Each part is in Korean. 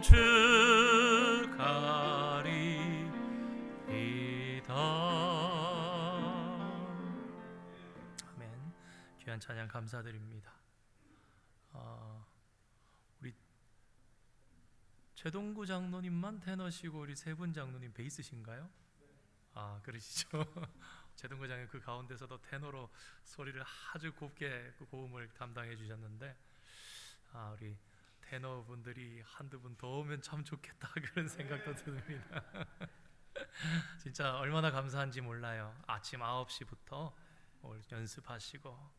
축하리이다. 아멘. 귀한 찬양 감사드립니다. 우리 최동구 장로님만 테너시고 우리 세 분 장로님 베이스신가요? 그러시죠. 최동구 장로님 그 가운데서도 테너로 소리를 아주 곱게 그 고음을 담당해 주셨는데, 우리 테너 분들이 한두 분 더 오면 참 좋겠다 그런 생각도 듭니다. 진짜 얼마나 감사한지 몰라요. 아침 9시부터 연습하시고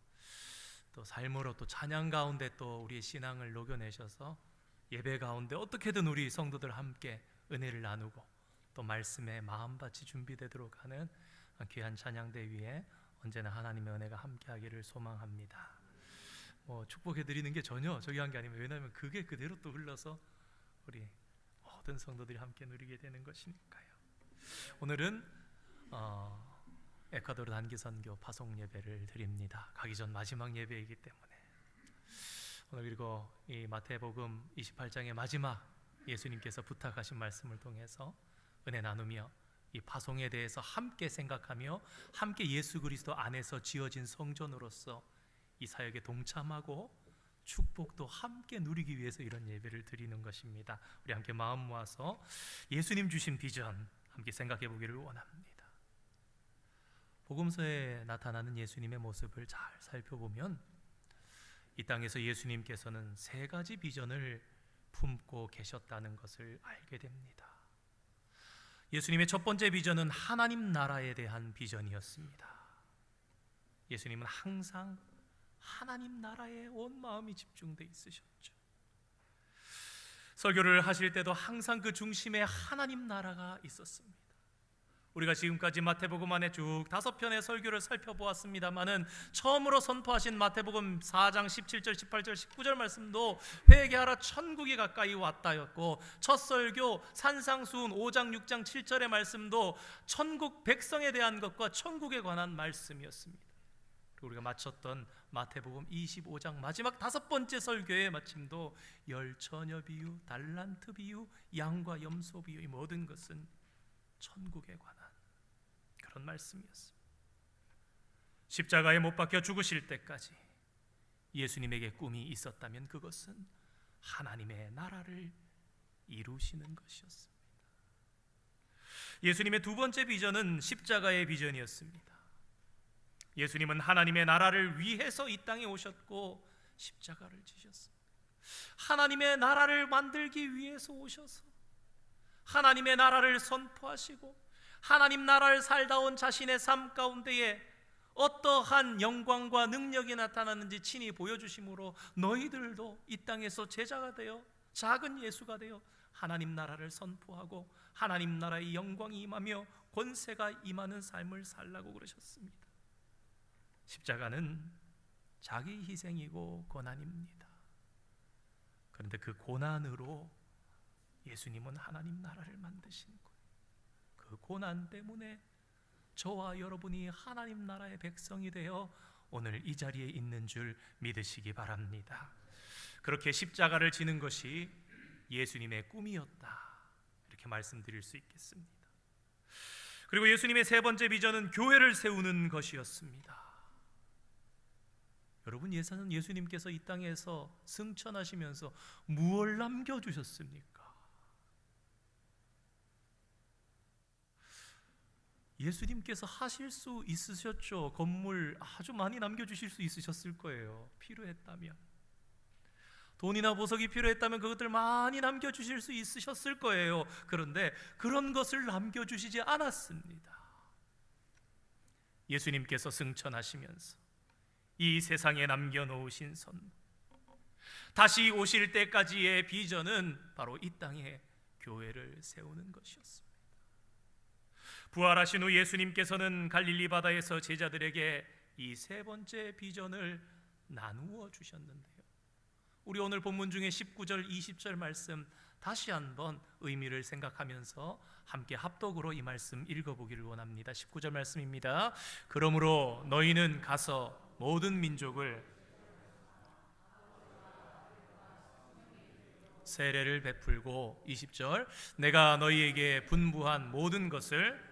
또 삶으로 또 찬양 가운데 또 우리의 신앙을 녹여내셔서 예배 가운데 어떻게든 우리 성도들 함께 은혜를 나누고 또 말씀에 마음밭이 준비되도록 하는 귀한 찬양대 위에 언제나 하나님의 은혜가 함께하기를 소망합니다. 축복해 드리는 게 전혀 저기 한 게 아니면, 왜냐하면 그게 그대로 또 흘러서 우리 모든 성도들이 함께 누리게 되는 것이니까요. 오늘은 에콰도르 단기선교 파송 예배를 드립니다. 가기 전 마지막 예배이기 때문에 오늘 그리고 이 마태복음 28장의 마지막 예수님께서 부탁하신 말씀을 통해서 은혜 나누며 이 파송에 대해서 함께 생각하며 함께 예수 그리스도 안에서 지어진 성전으로서 이 사역에 동참하고 축복도 함께 누리기 위해서 이런 예배를 드리는 것입니다. 우리 함께 마음 모아서 예수님 주신 비전 함께 생각해 보기를 원합니다. 복음서에 나타나는 예수님의 모습을 잘 살펴보면 이 땅에서 예수님께서는 세 가지 비전을 품고 계셨다는 것을 알게 됩니다. 예수님의 첫 번째 비전은 하나님 나라에 대한 비전이었습니다. 예수님은 항상 하나님 나라에 온 마음이 집중돼 있으셨죠. 설교를 하실 때도 항상 그 중심에 하나님 나라가 있었습니다. 우리가 지금까지 마태복음 안에 쭉 5편의 설교를 살펴보았습니다마는 처음으로 선포하신 마태복음 4장 17절, 18절, 19절 말씀도 회개하라 천국이 가까이 왔다였고, 첫 설교 산상수훈 5장, 6장, 7절의 말씀도 천국 백성에 대한 것과 천국에 관한 말씀이었습니다. 그리고 우리가 마쳤던 마태복음 25장 마지막 5번째 설교의 마침도 열처녀 비유, 달란트 비유, 양과 염소 비유, 이 모든 것은 천국에 관한 그런 말씀이었습니다. 십자가에 못 박혀 죽으실 때까지 예수님에게 꿈이 있었다면 그것은 하나님의 나라를 이루시는 것이었습니다. 예수님의 두 번째 비전은 십자가의 비전이었습니다. 예수님은 하나님의 나라를 위해서 이 땅에 오셨고 십자가를 지셨습니다. 하나님의 나라를 만들기 위해서 오셔서 하나님의 나라를 선포하시고 하나님 나라를 살다 온 자신의 삶 가운데에 어떠한 영광과 능력이 나타나는지 친히 보여주심으로 너희들도 이 땅에서 제자가 되어 작은 예수가 되어 하나님 나라를 선포하고 하나님 나라의 영광이 임하며 권세가 임하는 삶을 살라고 그러셨습니다. 십자가는 자기 희생이고 고난입니다. 그런데 그 고난으로 예수님은 하나님 나라를 만드신 거예요. 그 고난 때문에 저와 여러분이 하나님 나라의 백성이 되어 오늘 이 자리에 있는 줄 믿으시기 바랍니다. 그렇게 십자가를 지는 것이 예수님의 꿈이었다, 이렇게 말씀드릴 수 있겠습니다. 그리고 예수님의 세 번째 비전은 교회를 세우는 것이었습니다. 여러분, 예수님께서 이 땅에서 승천하시면서 무엇을 남겨주셨습니까? 예수님께서 하실 수 있으셨죠. 건물 아주 많이 남겨주실 수 있으셨을 거예요. 필요했다면, 돈이나 보석이 필요했다면 그것들 많이 남겨주실 수 있으셨을 거예요. 그런데 그런 것을 남겨주시지 않았습니다. 예수님께서 승천하시면서 이 세상에 남겨놓으신 선물, 다시 오실 때까지의 비전은 바로 이 땅에 교회를 세우는 것이었습니다. 부활하신 후 예수님께서는 갈릴리 바다에서 제자들에게 이 세 번째 비전을 나누어 주셨는데요, 우리 오늘 본문 중에 19절, 20절 말씀 다시 한번 의미를 생각하면서 함께 합독으로 이 말씀 읽어보기를 원합니다. 19절 말씀입니다. 그러므로 너희는 가서 모든 민족을 세례를 베풀고 20절 내가 너희에게 분부한 모든 것을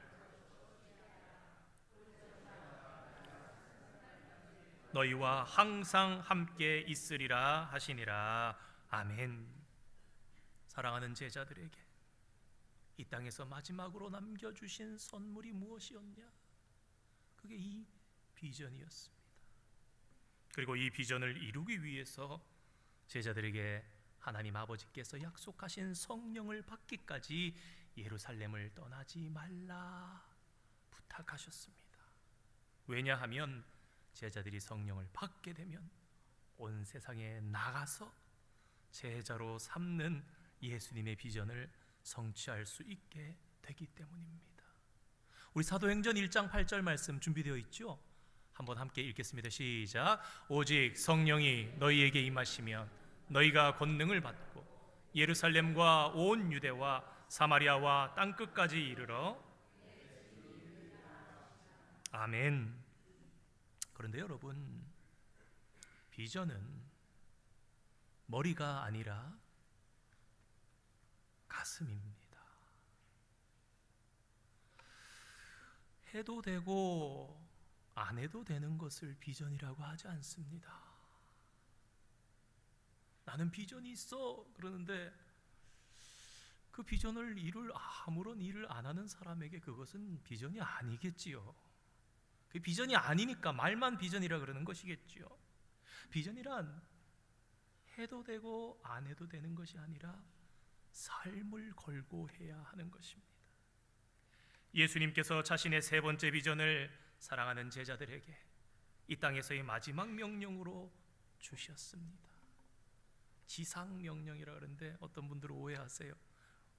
너희와 항상 함께 있으리라 하시니라. 아멘. 사랑하는 제자들에게 이 땅에서 마지막으로 남겨주신 선물이 무엇이었냐? 그게 이 비전이었습니다. 그리고 이 비전을 이루기 위해서 제자들에게 하나님 아버지께서 약속하신 성령을 받기까지 예루살렘을 떠나지 말라 부탁하셨습니다. 왜냐하면 제자들이 성령을 받게 되면 온 세상에 나가서 제자로 삼는 예수님의 비전을 성취할 수 있게 되기 때문입니다. 우리 사도행전 1장 8절 말씀 준비되어 있죠? 한번 함께 읽겠습니다. 시작. 오직 성령이 너희에게 임하시면 너희가 권능을 받고 예루살렘과 온 유대와 사마리아와 땅끝까지 이르러 아멘. 그런데 여러분, 비전은 머리가 아니라 가슴입니다. 해도 되고 안 해도 되는 것을 비전이라고 하지 않습니다. 나는 비전이 있어 그러는데 그 비전을 이룰 아무런 일을 안 하는 사람에게 그것은 비전이 아니겠지요. 그 비전이 아니니까 말만 비전이라 그러는 것이겠지요. 비전이란 해도 되고 안 해도 되는 것이 아니라 삶을 걸고 해야 하는 것입니다. 예수님께서 자신의 세 번째 비전을 사랑하는 제자들에게 이 땅에서의 마지막 명령으로 주셨습니다. 지상 명령이라 그러는데 어떤 분들은 오해하세요.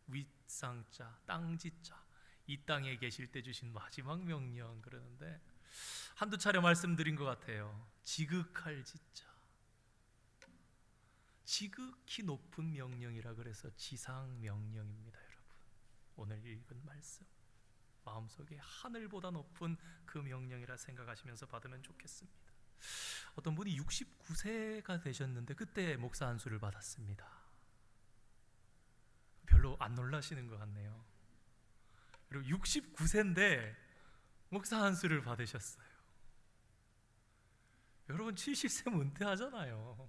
윗상자, 땅지자, 이 땅에 계실 때 주신 마지막 명령 그러는데 한두 차례 말씀드린 것 같아요. 지극할 지자, 지극히 높은 명령이라 그래서 지상 명령입니다. 여러분, 오늘 읽은 말씀 마음속에 하늘보다 높은 그 명령이라 생각하시면서 받으면 좋겠습니다. 어떤 분이 69세가 되셨는데 그때 목사 안수를 받았습니다. 별로 안 놀라시는 것 같네요. 그리고 69세인데 목사 안수를 받으셨어요. 여러분 70세면 은퇴하잖아요.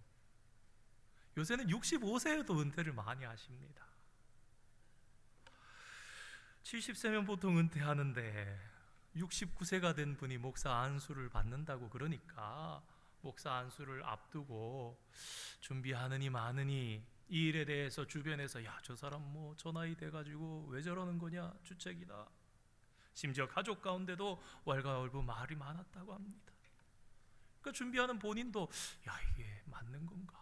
요새는 65세에도 은퇴를 많이 하십니다. 70세면 보통 은퇴하는데 69세가 된 분이 목사 안수를 받는다고 그러니까 목사 안수를 앞두고 준비하느니 마느니 이 일에 대해서 주변에서 야, 저 사람 뭐 저 나이 돼가지고 왜 저러는 거냐, 주책이다. 심지어 가족 가운데도 왈가왈부 말이 많았다고 합니다. 그러니까 준비하는 본인도 야, 이게 맞는 건가?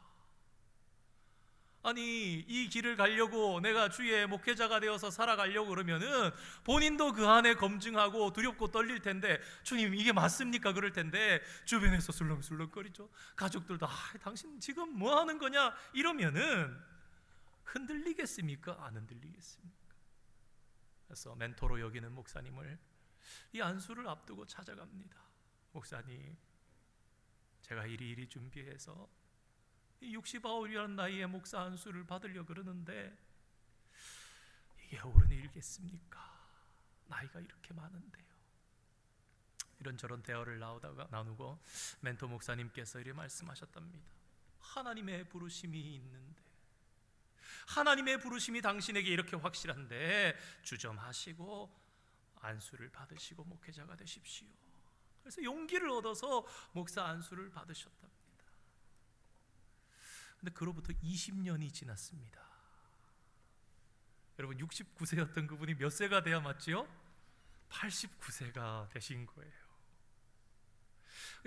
아니, 이 길을 가려고 내가 주의 목회자가 되어서 살아가려고 그러면은 본인도 그 안에 검증하고 두렵고 떨릴 텐데, 주님 이게 맞습니까? 그럴 텐데 주변에서 술렁술렁거리죠. 가족들도 당신 지금 뭐 하는 거냐 이러면은 흔들리겠습니까? 안 흔들리겠습니까? 그래서 멘토로 여기는 목사님을 이 안수를 앞두고 찾아갑니다. 목사님, 제가 이리 준비해서 69이라는 나이에 목사 안수를 받으려고 그러는데 이게 옳은 일이겠습니까? 나이가 이렇게 많은데요. 이런저런 대화를 나누고 멘토 목사님께서 이렇게 말씀하셨답니다. 하나님의 부르심이 있는데, 하나님의 부르심이 당신에게 이렇게 확실한데 주점하시고 안수를 받으시고 목회자가 되십시오. 그래서 용기를 얻어서 목사 안수를 받으셨답니다. 근데 그로부터 20년이 지났습니다. 여러분 69세였던 그분이 몇 세가 돼야 맞지요? 89세가 되신 거예요.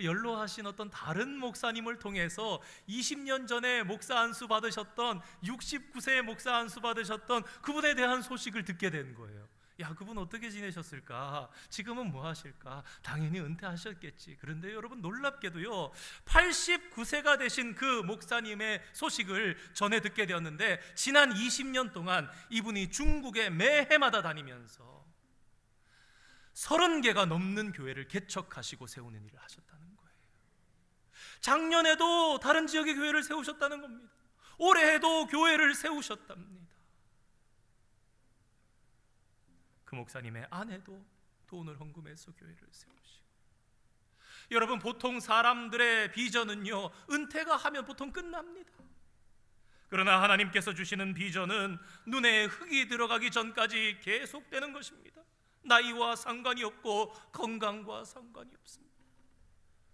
연로하신 어떤 다른 목사님을 통해서 20년 전에 목사 안수 받으셨던 69세의 목사 안수 받으셨던 그분에 대한 소식을 듣게 된 거예요. 야, 그분 어떻게 지내셨을까? 지금은 뭐 하실까? 당연히 은퇴하셨겠지. 그런데 여러분 놀랍게도요, 89세가 되신 그 목사님의 소식을 전해 듣게 되었는데 지난 20년 동안 이분이 중국에 매해마다 다니면서 30개가 넘는 교회를 개척하시고 세우는 일을 하셨다는 거예요. 작년에도 다른 지역의 교회를 세우셨다는 겁니다. 올해에도 교회를 세우셨답니다. 그 목사님의 아내도 돈을 헌금해서 교회를 세우시고. 여러분, 보통 사람들의 비전은요, 은퇴가 하면 보통 끝납니다. 그러나 하나님께서 주시는 비전은 눈에 흙이 들어가기 전까지 계속되는 것입니다. 나이와 상관이 없고 건강과 상관이 없습니다.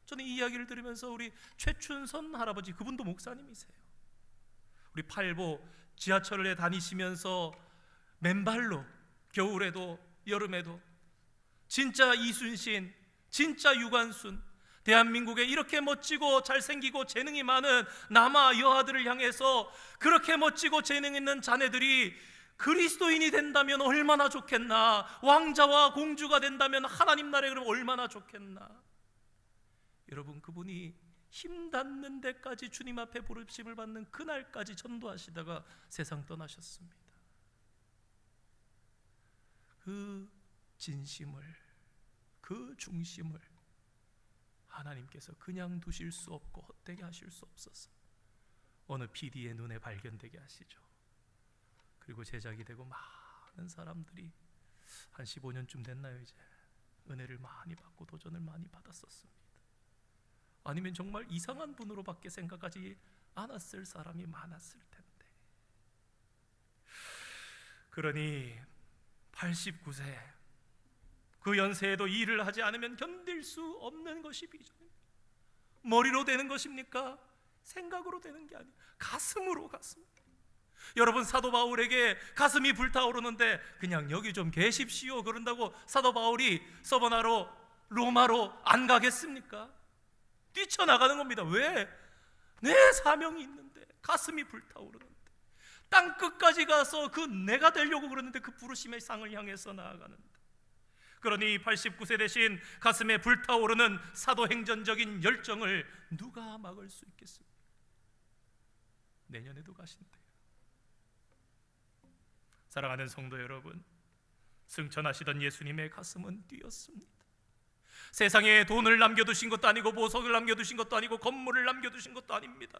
저는 이 이야기를 들으면서 우리 최춘선 할아버지, 그분도 목사님이세요. 우리 팔보 지하철에 다니시면서 맨발로 겨울에도 여름에도 진짜 이순신, 진짜 유관순, 대한민국에 이렇게 멋지고 잘생기고 재능이 많은 남아 여아들을 향해서 그렇게 멋지고 재능 있는 자네들이 그리스도인이 된다면 얼마나 좋겠나, 왕자와 공주가 된다면 하나님 나라에 그러면 얼마나 좋겠나. 여러분, 그분이 힘 닿는 데까지 주님 앞에 부르심을 받는 그날까지 전도하시다가 세상 떠나셨습니다. 그 진심을, 그 중심을 하나님께서 그냥 두실 수 없고 헛되게 하실 수 없어서 어느 PD의 눈에 발견되게 하시죠. 그리고 제작이 되고 많은 사람들이 한 15년쯤 됐나요? 이제 은혜를 많이 받고 도전을 많이 받았었습니다. 아니면 정말 이상한 분으로밖에 생각하지 않았을 사람이 많았을 텐데. 그러니 89세 그 연세에도 일을 하지 않으면 견딜 수 없는 것이 비전입니다. 머리로 되는 것입니까? 생각으로 되는 게 아니에요. 가슴으로 갔습니다. 여러분, 사도 바울에게 가슴이 불타오르는데 그냥 여기 좀 계십시오 그런다고 사도 바울이 서버나로 로마로 안 가겠습니까? 뛰쳐나가는 겁니다. 왜? 내 사명이 있는데, 가슴이 불타오르는데, 땅 끝까지 가서 그 내가 되려고 그러는데, 그 부르심의 상을 향해서 나아가는데. 그러니 89세 대신 가슴에 불타오르는 사도행전적인 열정을 누가 막을 수 있겠습니까? 내년에도 가신대요. 사랑하는 성도 여러분, 승천하시던 예수님의 가슴은 뛰었습니다. 세상에 돈을 남겨두신 것도 아니고 보석을 남겨두신 것도 아니고 건물을 남겨두신 것도 아닙니다.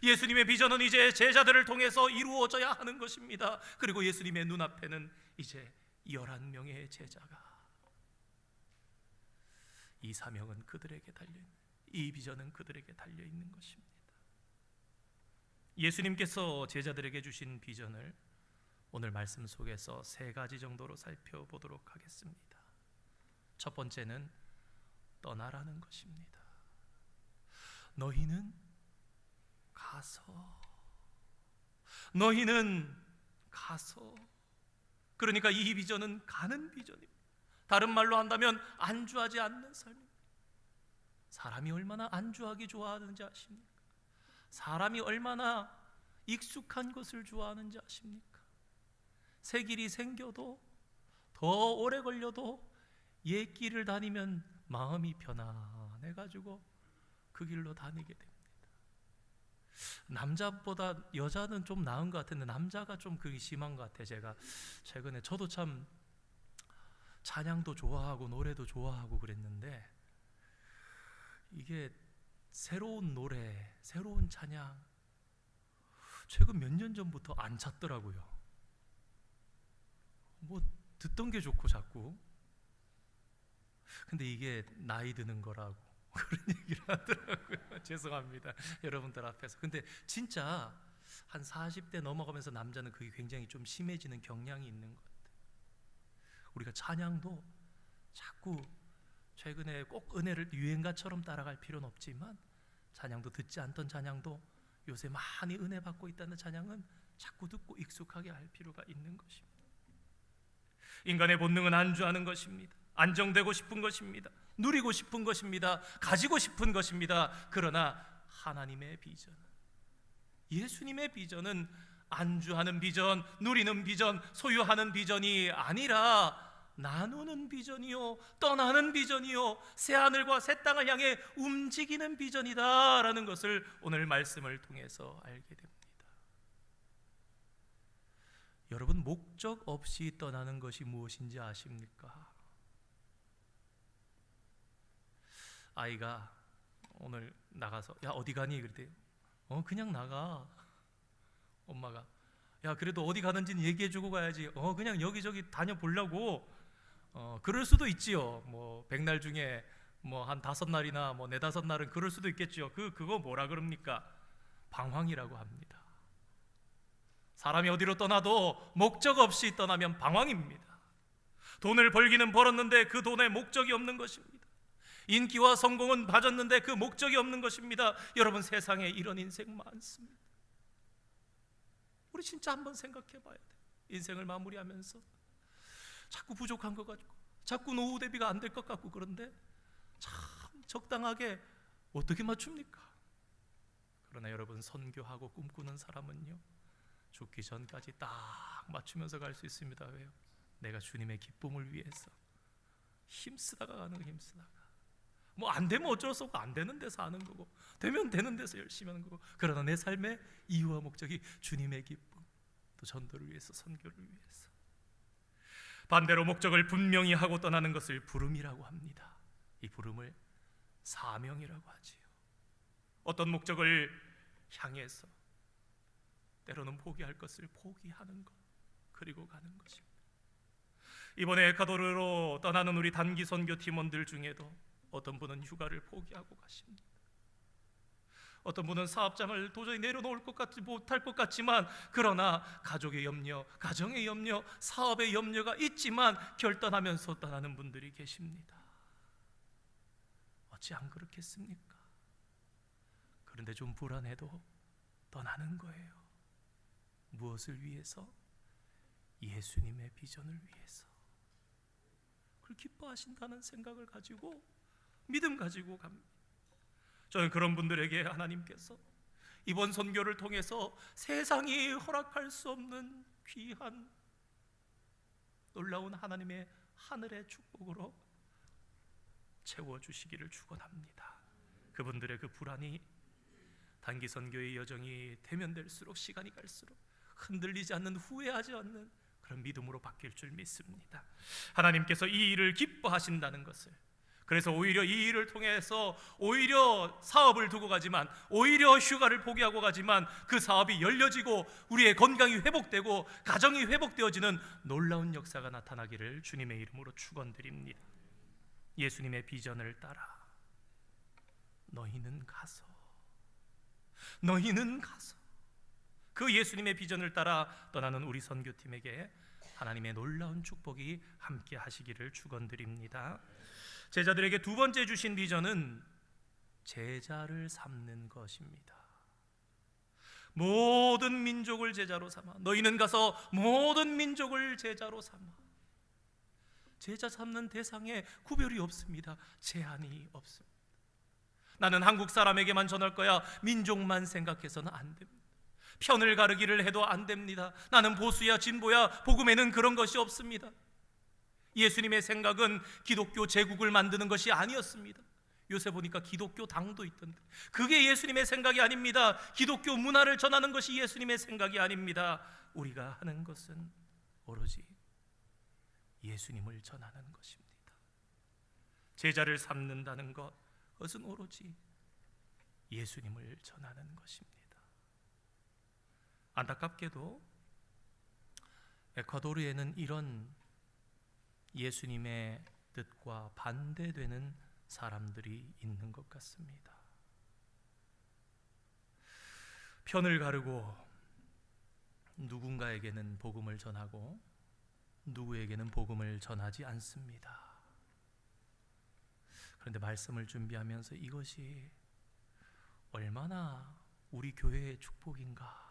예수님의 비전은 이제 제자들을 통해서 이루어져야 하는 것입니다. 그리고 예수님의 눈앞에는 이제 11명의 제자가, 이 사명은 그들에게 달려있는, 이 비전은 그들에게 달려있는 것입니다. 예수님께서 제자들에게 주신 비전을 오늘 말씀 속에서 3가지 정도로 살펴보도록 하겠습니다. 첫 번째는 떠나라는 것입니다. 너희는 가서, 너희는 가서. 그러니까 이 비전은 가는 비전입니다. 다른 말로 한다면 안주하지 않는 삶입니다. 사람이 얼마나 안주하기 좋아하는지 아십니까? 사람이 얼마나 익숙한 것을 좋아하는지 아십니까? 새 길이 생겨도, 더 오래 걸려도 옛 길을 다니면 마음이 편안해가지고 그 길로 다니게 됩니다. 남자보다 여자는 좀 나은 것 같은데 남자가 좀 그게 심한 것 같아요. 제가 최근에, 저도 참 찬양도 좋아하고 노래도 좋아하고 그랬는데, 이게 새로운 노래, 새로운 찬양 최근 몇 년 전부터 안 찾더라고요. 뭐 듣던 게 좋고 자꾸. 근데 이게 나이 드는 거라고 그런 얘기를 하더라고요. 죄송합니다, 여러분들 앞에서. 근데 진짜 한 40대 넘어가면서 남자는 그게 굉장히 좀 심해지는 경향이 있는 것 같아요. 우리가 찬양도 자꾸 최근에 꼭 은혜를 유행가처럼 따라갈 필요는 없지만, 찬양도 듣지 않던 찬양도 요새 많이 은혜 받고 있다는 찬양은 자꾸 듣고 익숙하게 할 필요가 있는 것입니다. 인간의 본능은 안주하는 것입니다. 안정되고 싶은 것입니다. 누리고 싶은 것입니다. 가지고 싶은 것입니다. 그러나 하나님의 비전, 예수님의 비전은 안주하는 비전, 누리는 비전, 소유하는 비전이 아니라 나누는 비전이요, 떠나는 비전이요, 새하늘과 새 땅을 향해 움직이는 비전이다라는 것을 오늘 말씀을 통해서 알게 됩니다. 여러분, 목적 없이 떠나는 것이 무엇인지 아십니까? 아이가 오늘 나가서 야 어디 가니? 그랬대요. 그냥 나가. 엄마가 야 그래도 어디 가는지는 얘기해주고 가야지. 그냥 여기저기 다녀보려고. 그럴 수도 있지요. 뭐 100날 중에 뭐 한 5날이나 뭐 4, 5날은 그럴 수도 있겠죠. 그거 뭐라 그럽니까? 방황이라고 합니다. 사람이 어디로 떠나도 목적 없이 떠나면 방황입니다. 돈을 벌기는 벌었는데 그 돈에 목적이 없는 것입니다. 인기와 성공은 가졌는데 그 목적이 없는 것입니다. 여러분, 세상에 이런 인생 많습니다. 우리 진짜 한번 생각해 봐야 돼요. 인생을 마무리하면서 자꾸 부족한 것 같고, 자꾸 노후 대비가 안 될 것 같고, 그런데 참 적당하게 어떻게 맞춥니까? 그러나 여러분, 선교하고 꿈꾸는 사람은요, 죽기 전까지 딱 맞추면서 갈 수 있습니다. 왜요? 내가 주님의 기쁨을 위해서 힘쓰다가 가는 거, 힘쓰다가. 뭐 안 되면 어쩔 수 없고, 안 되는 데서 하는 거고, 되면 되는 데서 열심히 하는 거고. 그러나 내 삶의 이유와 목적이 주님의 기쁨, 또 전도를 위해서, 선교를 위해서. 반대로 목적을 분명히 하고 떠나는 것을 부름이라고 합니다. 이 부름을 사명이라고 하지요. 어떤 목적을 향해서 때로는 포기할 것을 포기하는 것, 그리고 가는 것입니다. 이번에 에콰도르로 떠나는 우리 단기 선교 팀원들 중에도 어떤 분은 휴가를 포기하고 가십니다. 어떤 분은 사업장을 도저히 내려놓을 것 같지 못할 것 같지만, 그러나 가족의 염려, 가정의 염려, 사업의 염려가 있지만 결단하면서 떠나는 분들이 계십니다. 어찌 안 그렇겠습니까? 그런데 좀 불안해도 떠나는 거예요. 무엇을 위해서? 예수님의 비전을 위해서. 그걸 기뻐하신다는 생각을 가지고, 믿음 가지고 갑니다. 저는 그런 분들에게 하나님께서 이번 선교를 통해서 세상이 허락할 수 없는 귀한 놀라운 하나님의 하늘의 축복으로 채워주시기를 축원합니다. 그분들의 그 불안이 단기 선교의 여정이 대면될수록, 시간이 갈수록 흔들리지 않는, 후회하지 않는 그런 믿음으로 바뀔 줄 믿습니다. 하나님께서 이 일을 기뻐하신다는 것을, 그래서 오히려 이 일을 통해서 오히려 사업을 두고 가지만, 오히려 휴가를 포기하고 가지만 그 사업이 열려지고 우리의 건강이 회복되고 가정이 회복되어지는 놀라운 역사가 나타나기를 주님의 이름으로 축원드립니다. 예수님의 비전을 따라 너희는 가서 그 예수님의 비전을 따라 떠나는 우리 선교팀에게 하나님의 놀라운 축복이 함께 하시기를 축원드립니다. 제자들에게 두 번째 주신 비전은 제자를 삼는 것입니다. 모든 민족을 제자로 삼아, 너희는 가서 모든 민족을 제자로 삼아. 제자 삼는 대상에 구별이 없습니다. 제한이 없습니다. 나는 한국 사람에게만 전할 거야, 민족만 생각해서는 안 됩니다. 편을 가르기를 해도 안 됩니다. 나는 보수야 진보야, 복음에는 그런 것이 없습니다. 예수님의 생각은 기독교 제국을 만드는 것이 아니었습니다. 요새 보니까 기독교 당도 있던데, 그게 예수님의 생각이 아닙니다. 기독교 문화를 전하는 것이 예수님의 생각이 아닙니다. 우리가 하는 것은 오로지 예수님을 전하는 것입니다. 제자를 삼는다는 것, 그것은 오로지 예수님을 전하는 것입니다. 안타깝게도 에콰도르에는 이런 예수님의 뜻과 반대되는 사람들이 있는 것 같습니다. 편을 가르고 누군가에게는 복음을 전하고 누구에게는 복음을 전하지 않습니다. 그런데 말씀을 준비하면서 이것이 얼마나 우리 교회의 축복인가,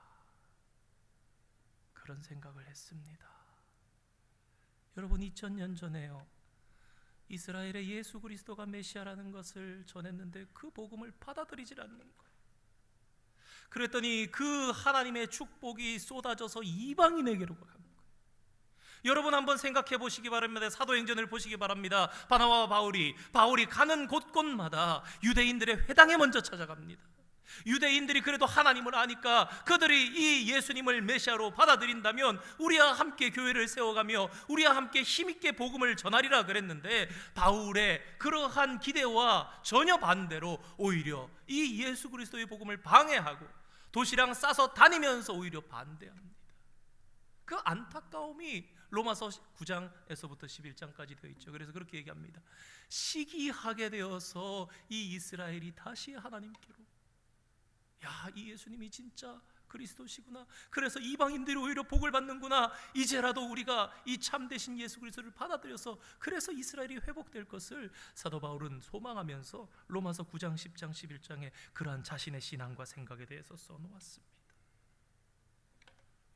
그런 생각을 했습니다. 여러분, 2000년 전에요, 이스라엘의 예수 그리스도가 메시아라는 것을 전했는데 그 복음을 받아들이질 않는 거예요. 그랬더니 그 하나님의 축복이 쏟아져서 이방인에게로 간 거예요. 여러분, 한번 생각해 보시기 바랍니다. 사도행전을 보시기 바랍니다. 바나바와 바울이 가는 곳곳마다 유대인들의 회당에 먼저 찾아갑니다. 유대인들이 그래도 하나님을 아니까 그들이 이 예수님을 메시아로 받아들인다면 우리와 함께 교회를 세워가며 우리와 함께 힘있게 복음을 전하리라 그랬는데, 바울의 그러한 기대와 전혀 반대로 오히려 이 예수 그리스도의 복음을 방해하고 도시락 싸서 다니면서 오히려 반대합니다. 그 안타까움이 로마서 9장에서부터 11장까지 되어 있죠. 그래서 그렇게 얘기합니다. 시기하게 되어서 이 이스라엘이 다시 하나님께로, 야, 이 예수님이 진짜 그리스도시구나, 그래서 이방인들이 오히려 복을 받는구나, 이제라도 우리가 이 참되신 예수 그리스도를 받아들여서 그래서 이스라엘이 회복될 것을 사도 바울은 소망하면서 로마서 9장, 10장, 11장에 그러한 자신의 신앙과 생각에 대해서 써놓았습니다.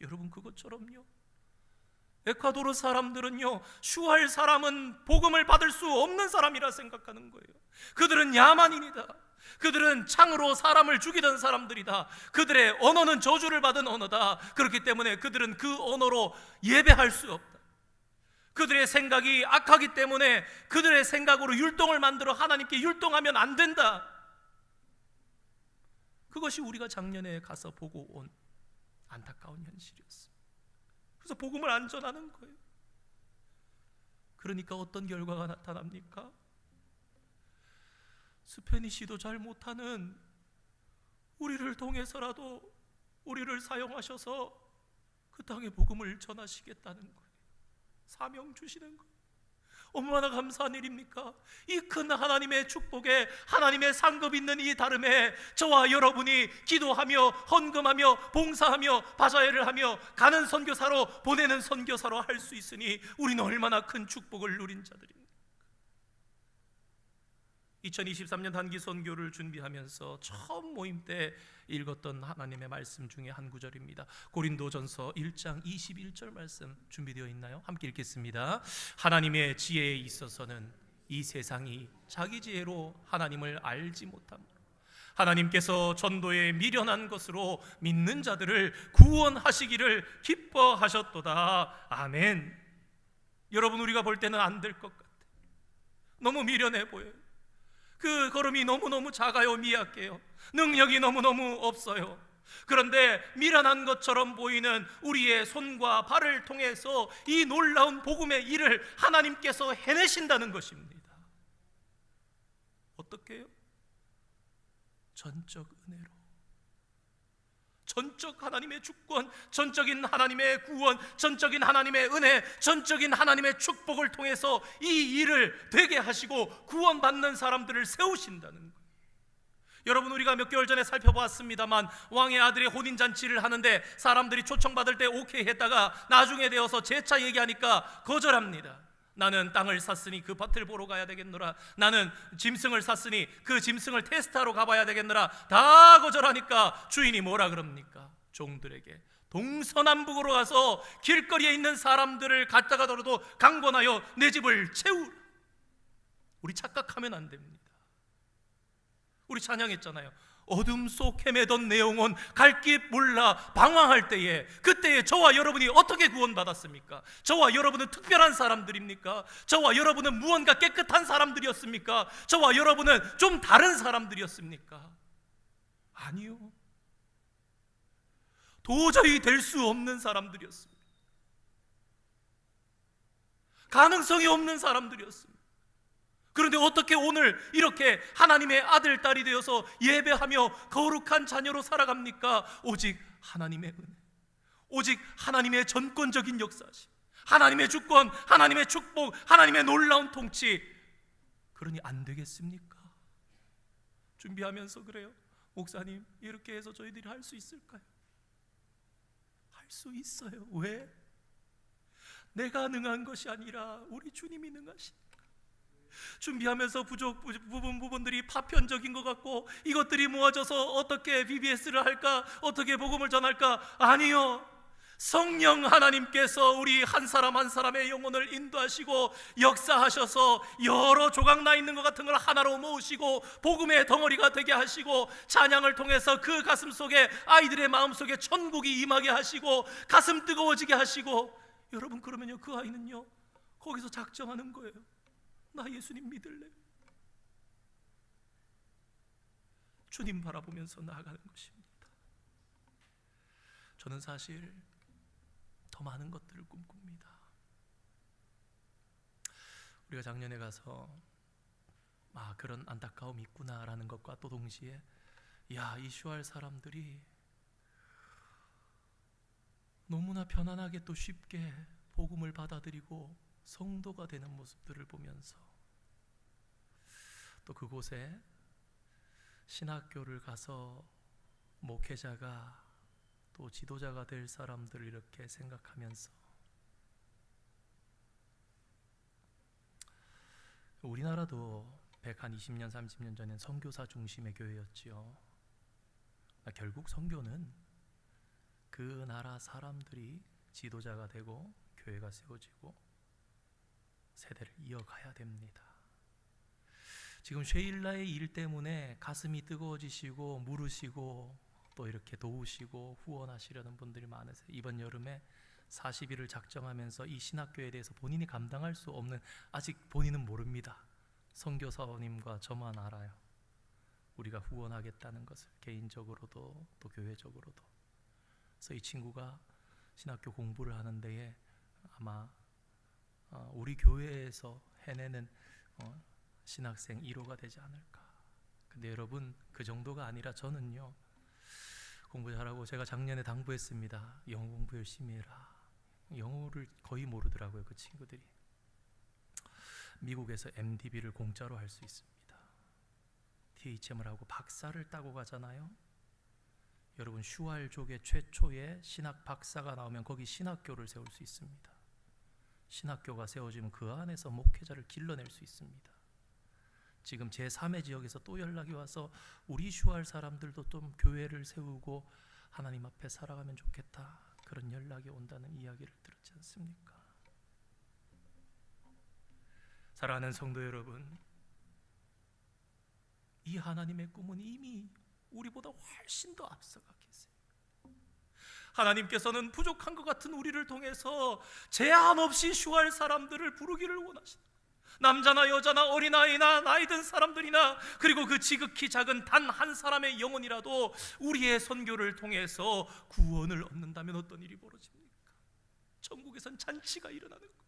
여러분, 그것처럼요, 에콰도르 사람들은요, 슈알 사람은 복음을 받을 수 없는 사람이라 생각하는 거예요. 그들은 야만인이다, 그들은 창으로 사람을 죽이던 사람들이다, 그들의 언어는 저주를 받은 언어다, 그렇기 때문에 그들은 그 언어로 예배할 수 없다, 그들의 생각이 악하기 때문에 그들의 생각으로 율동을 만들어 하나님께 율동하면 안 된다. 그것이 우리가 작년에 가서 보고 온 안타까운 현실이었습니다. 그래서 복음을 안 전하는 거예요. 그러니까 어떤 결과가 나타납니까? 스페니쉬도 잘 못하는 우리를 통해서라도 우리를 사용하셔서 그 땅에 복음을 전하시겠다는 거예요. 사명 주시는 거예요. 얼마나 감사한 일입니까? 이 큰 하나님의 축복에, 하나님의 상급 있는 이 다름에 저와 여러분이 기도하며 헌금하며 봉사하며 바자회를 하며 가는 선교사로 보내는 선교사로 할 수 있으니 우리는 얼마나 큰 축복을 누린 자들입니다. 2023년 단기 선교를 준비하면서 처음 모임 때 읽었던 하나님의 말씀 중에 한 구절입니다. 고린도전서 1장 21절 말씀 준비되어 있나요? 함께 읽겠습니다. 하나님의 지혜에 있어서는 이 세상이 자기 지혜로 하나님을 알지 못함으로 하나님께서 전도에 미련한 것으로 믿는 자들을 구원하시기를 기뻐하셨도다. 아멘. 여러분, 우리가 볼 때는 안 될 것 같아요. 너무 미련해 보여요. 그 걸음이 너무너무 작아요. 미약해요. 능력이 너무너무 없어요. 그런데 미련한 것처럼 보이는 우리의 손과 발을 통해서 이 놀라운 복음의 일을 하나님께서 해내신다는 것입니다. 어떻게 해요? 전적 은혜로, 전적 하나님의 주권, 전적인 하나님의 구원, 전적인 하나님의 은혜, 전적인 하나님의 축복을 통해서 이 일을 되게 하시고 구원받는 사람들을 세우신다는 거예요. 여러분, 우리가 몇 개월 전에 살펴보았습니다만 왕의 아들의 혼인잔치를 하는데 사람들이 초청받을 때 오케이 했다가 나중에 되어서 재차 얘기하니까 거절합니다. 나는 땅을 샀으니 그 밭을 보러 가야 되겠노라, 나는 짐승을 샀으니 그 짐승을 테스트하러 가봐야 되겠노라, 다 거절하니까 주인이 뭐라 그럽니까? 종들에게 동서남북으로 가서 길거리에 있는 사람들을 갖다가더라도 강권하여 내 집을 채우라. 우리 착각하면 안 됩니다. 우리 찬양했잖아요. 어둠 속 헤매던 내 영혼 갈 길 몰라 방황할 때에, 그때에 저와 여러분이 어떻게 구원받았습니까? 저와 여러분은 특별한 사람들입니까? 저와 여러분은 무언가 깨끗한 사람들이었습니까? 저와 여러분은 좀 다른 사람들이었습니까? 아니요. 도저히 될 수 없는 사람들이었습니다. 가능성이 없는 사람들이었습니다. 그런데 어떻게 오늘 이렇게 하나님의 아들, 딸이 되어서 예배하며 거룩한 자녀로 살아갑니까? 오직 하나님의 은혜, 오직 하나님의 전권적인 역사심, 하나님의 주권, 하나님의 축복, 하나님의 놀라운 통치. 그러니 안 되겠습니까? 준비하면서 그래요. 목사님, 이렇게 해서 저희들이 할 수 있을까요? 할 수 있어요. 왜? 내가 능한 것이 아니라 우리 주님이 능하시니까. 준비하면서 부분들이 파편적인 것 같고 이것들이 모아져서 어떻게 BBS를 할까, 어떻게 복음을 전할까? 아니요. 성령 하나님께서 우리 한 사람 한 사람의 영혼을 인도하시고 역사하셔서 여러 조각 나 있는 것 같은 걸 하나로 모으시고 복음의 덩어리가 되게 하시고 찬양을 통해서 그 가슴 속에, 아이들의 마음 속에 천국이 임하게 하시고 가슴 뜨거워지게 하시고, 여러분, 그러면요 그 아이는요 거기서 작정하는 거예요. 나 예수님 믿을래. 주님 바라보면서 나아가는 것입니다. 저는 사실 더 많은 것들을 꿈꿉니다. 우리가 작년에 가서 그런 안타까움이 있구나라는 것과 또 동시에 이 슈알 사람들이 너무나 편안하게 또 쉽게 복음을 받아들이고 성도가 되는 모습들을 보면서 또 그곳에 신학교를 가서 목회자가 또 지도자가 될 사람들을 이렇게 생각하면서 우리나라도 120년 30년 전엔 선교사 중심의 교회였지요. 결국 선교는 그 나라 사람들이 지도자가 되고 교회가 세워지고 세대를 이어가야 됩니다. 지금 쉐일라의 일 때문에 가슴이 뜨거워지시고 물으시고 또 이렇게 도우시고 후원하시려는 분들이 많으세요. 이번 여름에 40일을 작정하면서 이 신학교에 대해서 본인이 감당할 수 없는, 아직 본인은 모릅니다. 선교사님과 저만 알아요. 우리가 후원하겠다는 것을 개인적으로도 또 교회적으로도. 그래서 이 친구가 신학교 공부를 하는 데에 아마 우리 교회에서 해내는 신학생 1호가 되지 않을까. 근데 여러분, 그 정도가 아니라 저는요, 공부 잘하고, 제가 작년에 당부했습니다. 영어 공부 열심히 해라. 영어를 거의 모르더라고요, 그 친구들이. 미국에서 MDB를 공짜로 할 수 있습니다. THM을 하고 박사를 따고 가잖아요. 여러분, 슈알족의 최초의 신학 박사가 나오면 거기 신학교를 세울 수 있습니다. 신학교가 세워지면 그 안에서 목회자를 길러낼 수 있습니다. 지금 제3의 지역에서 또 연락이 와서 우리 슈알 사람들도 좀 교회를 세우고 하나님 앞에 살아가면 좋겠다, 그런 연락이 온다는 이야기를 들었지 않습니까? 사랑하는 성도 여러분, 이 하나님의 꿈은 이미 우리보다 훨씬 더 앞서가 계세요. 하나님께서는 부족한 것 같은 우리를 통해서 제한 없이 슈알 사람들을 부르기를 원하신다. 남자나 여자나 어린아이나 나이든 사람들이나, 그리고 그 지극히 작은 단 한 사람의 영혼이라도 우리의 선교를 통해서 구원을 얻는다면 어떤 일이 벌어집니까? 천국에선 잔치가 일어나는 거예요.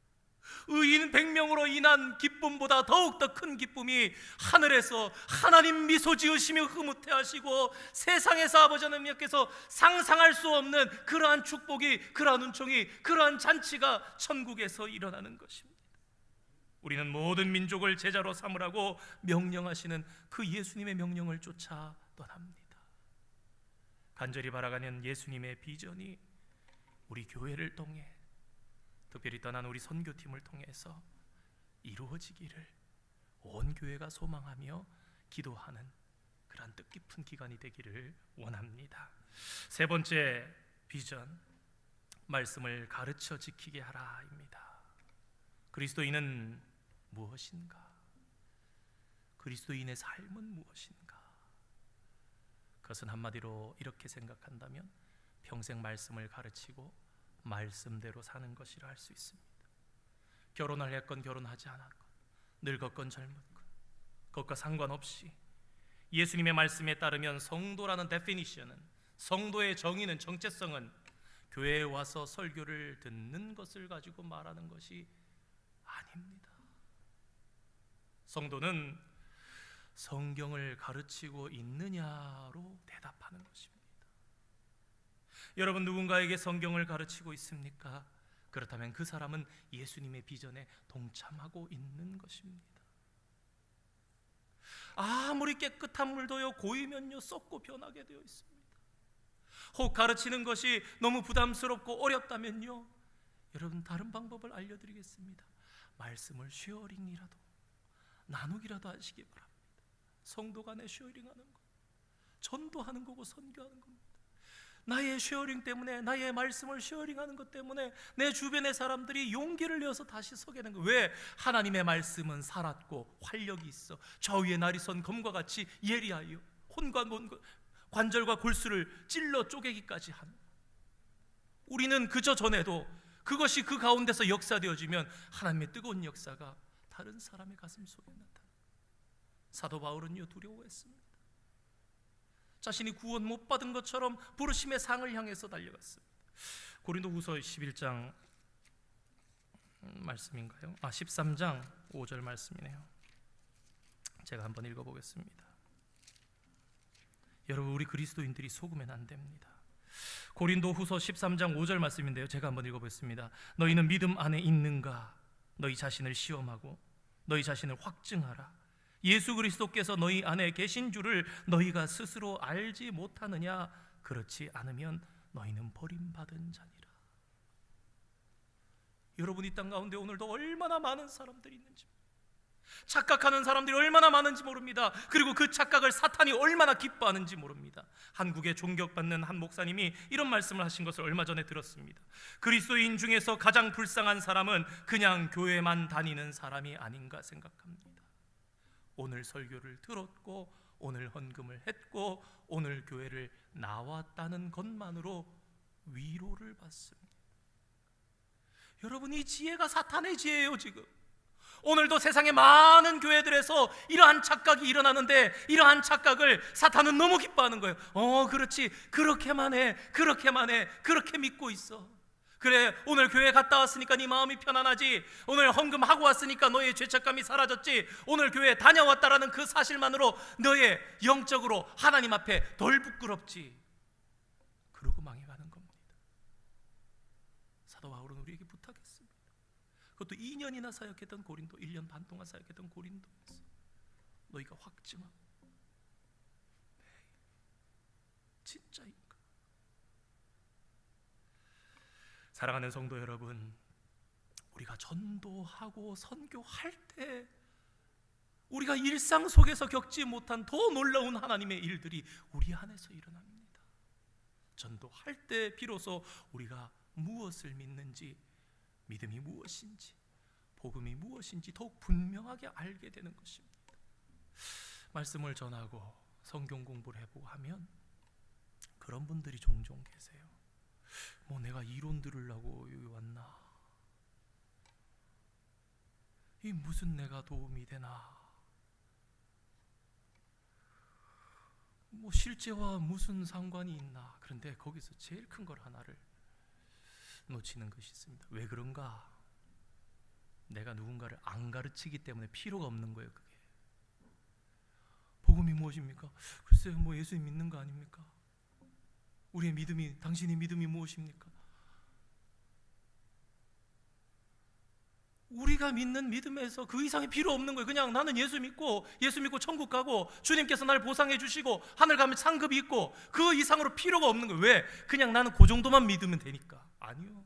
의인 100명으로 인한 기쁨보다 더욱더 큰 기쁨이 하늘에서 하나님 미소 지으시며 흐뭇해하시고 세상에서 아버지 하나님께서 상상할 수 없는 그러한 축복이, 그러한 은총이, 그러한 잔치가 천국에서 일어나는 것입니다. 우리는 모든 민족을 제자로 삼으라고 명령하시는 그 예수님의 명령을 쫓아 떠납니다. 간절히 바라가는 예수님의 비전이 우리 교회를 통해, 특별히 떠난 우리 선교팀을 통해서 이루어지기를 온 교회가 소망하며 기도하는 그런 뜻깊은 기간이 되기를 원합니다. 세 번째 비전, 말씀을 가르쳐 지키게 하라입니다. 그리스도인은 무엇인가? 그리스도인의 삶은 무엇인가? 그것은 한마디로 이렇게 생각한다면 평생 말씀을 가르치고 말씀대로 사는 것이라 할 수 있습니다. 결혼을 했건 결혼하지 않았건, 늙었건 젊었건, 그것과 상관없이 예수님의 말씀에 따르면 성도라는 데피니션은, 성도의 정의는, 정체성은 교회에 와서 설교를 듣는 것을 가지고 말하는 것이 아닙니다. 성도는 성경을 가르치고 있느냐로 대답하는 것입니다. 여러분, 누군가에게 성경을 가르치고 있습니까? 그렇다면 그 사람은 예수님의 비전에 동참하고 있는 것입니다. 아무리 깨끗한 물도요, 고이면요 썩고 변하게 되어 있습니다. 혹 가르치는 것이 너무 부담스럽고 어렵다면요, 여러분, 다른 방법을 알려드리겠습니다. 말씀을 쉐어링이라도, 나누기라도 하시기 바랍니다. 성도 간에 쉐어링하는 것, 전도하는 거고 선교하는 겁니다. 나의 쉐어링 때문에, 나의 말씀을 쉐어링하는 것 때문에 내 주변의 사람들이 용기를 내어서 다시 서게 된 거예요. 왜? 하나님의 말씀은 살았고 활력이 있어 저 위에 날이 선 검과 같이 예리하여 혼과 관절과 골수를 찔러 쪼개기까지 하는. 우리는 그저 전에도 그것이 그 가운데서 역사되어지면 하나님의 뜨거운 역사가 다른 사람의 가슴 속에 나타나. 사도 바울은요 두려워했습니다. 자신이 구원 못 받은 것처럼 부르심의 상을 향해서 달려갔습니다. 고린도후서 11장 말씀인가요? 13장 5절 말씀이네요. 제가 한번 읽어보겠습니다. 여러분, 우리 그리스도인들이 속으면 안 됩니다. 고린도후서 13장 5절 말씀인데요, 제가 한번 읽어보겠습니다. 너희는 믿음 안에 있는가? 너희 자신을 시험하고 너희 자신을 확증하라. 예수 그리스도께서 너희 안에 계신 줄을 너희가 스스로 알지 못하느냐? 그렇지 않으면 너희는 버림받은 자니라. 여러분, 이 땅 가운데 오늘도 얼마나 많은 사람들이 있는지, 착각하는 사람들이 얼마나 많은지 모릅니다. 그리고 그 착각을 사탄이 얼마나 기뻐하는지 모릅니다. 한국에 존경받는 한 목사님이 이런 말씀을 하신 것을 얼마 전에 들었습니다. 그리스도인 중에서 가장 불쌍한 사람은 그냥 교회만 다니는 사람이 아닌가 생각합니다. 오늘 설교를 들었고 오늘 헌금을 했고 오늘 교회를 나왔다는 것만으로 위로를 받습니다. 여러분, 이 지혜가 사탄의 지혜예요. 지금 오늘도 세상의 많은 교회들에서 이러한 착각이 일어나는데, 이러한 착각을 사탄은 너무 기뻐하는 거예요. 그렇지, 그렇게만 해, 그렇게만 해, 그렇게 믿고 있어. 그래, 오늘 교회 갔다 왔으니까 네 마음이 편안하지. 오늘 헌금하고 왔으니까 너의 죄책감이 사라졌지. 오늘 교회 다녀왔다라는 그 사실만으로 너의 영적으로 하나님 앞에 덜 부끄럽지. 그러고 망해가는 겁니다. 사도 바울은 우리에게 부탁했습니다. 그것도 2년이나 사역했던 고린도, 1년 반 동안 사역했던 고린도에서 너희가 확증하고, 진짜인가? 사랑하는 성도 여러분, 우리가 전도하고 선교할 때 우리가 일상 속에서 겪지 못한 더 놀라운 하나님의 일들이 우리 안에서 일어납니다. 전도할 때 비로소 우리가 무엇을 믿는지, 믿음이 무엇인지, 복음이 무엇인지 더욱 분명하게 알게 되는 것입니다. 말씀을 전하고 성경 공부를 해보고 하면 그런 분들이 종종 계세요. 내가 이론 들으려고 여기 왔나? 이 무슨 내가 도움이 되나? 실제와 무슨 상관이 있나? 그런데 거기서 제일 큰 걸 하나를 놓치는 것이 있습니다. 왜 그런가? 내가 누군가를 안 가르치기 때문에 필요가 없는 거예요. 그게 복음이 무엇입니까? 글쎄요, 예수 믿는 거 아닙니까? 우리의 믿음이, 당신의 믿음이 무엇입니까? 우리가 믿는 믿음에서 그 이상이 필요 없는 거예요. 그냥 나는 예수 믿고 천국 가고 주님께서 날 보상해 주시고 하늘 가면 상급이 있고 그 이상으로 필요가 없는 거예요. 왜? 그냥 나는 그 정도만 믿으면 되니까. 아니요.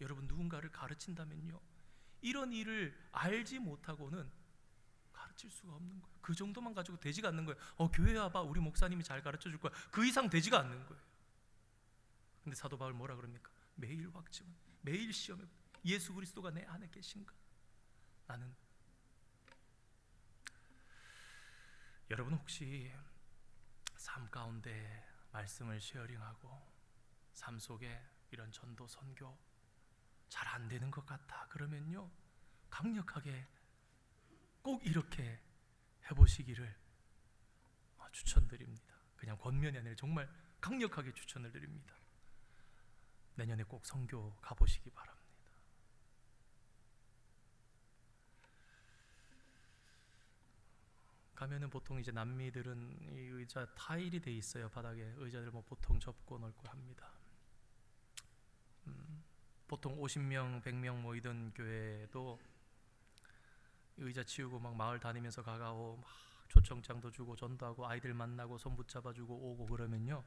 여러분, 누군가를 가르친다면요, 이런 일을 알지 못하고는 가르칠 수가 없는 거예요. 그 정도만 가지고 되지가 않는 거예요. 교회 와봐, 우리 목사님이 잘 가르쳐 줄 거야. 그 이상 되지가 않는 거예요. 근데 사도 바울 뭐라 그럽니까? 매일 확증, 매일 시험해. 예수 그리스도가 내 안에 계신가? 나는, 여러분 혹시 삶 가운데 말씀을 쉐어링하고 삶 속에 이런 전도 선교 잘 안 되는 것 같다 그러면요, 강력하게 꼭 이렇게 해보시기를 추천드립니다. 그냥 권면이 아니라 정말 강력하게 추천을 드립니다. 내년에 꼭 선교 가보시기 바랍니다. 가면은 보통 이제 남미들은 이 의자 타일이 돼 있어요. 바닥에 의자들 보통 접고 넓고 합니다. 보통 50명, 100명 모이던 교회도 의자 치우고 막 마을 다니면서 가가고 막 초청장도 주고 전도하고 아이들 만나고 손 붙잡아주고 오고 그러면요,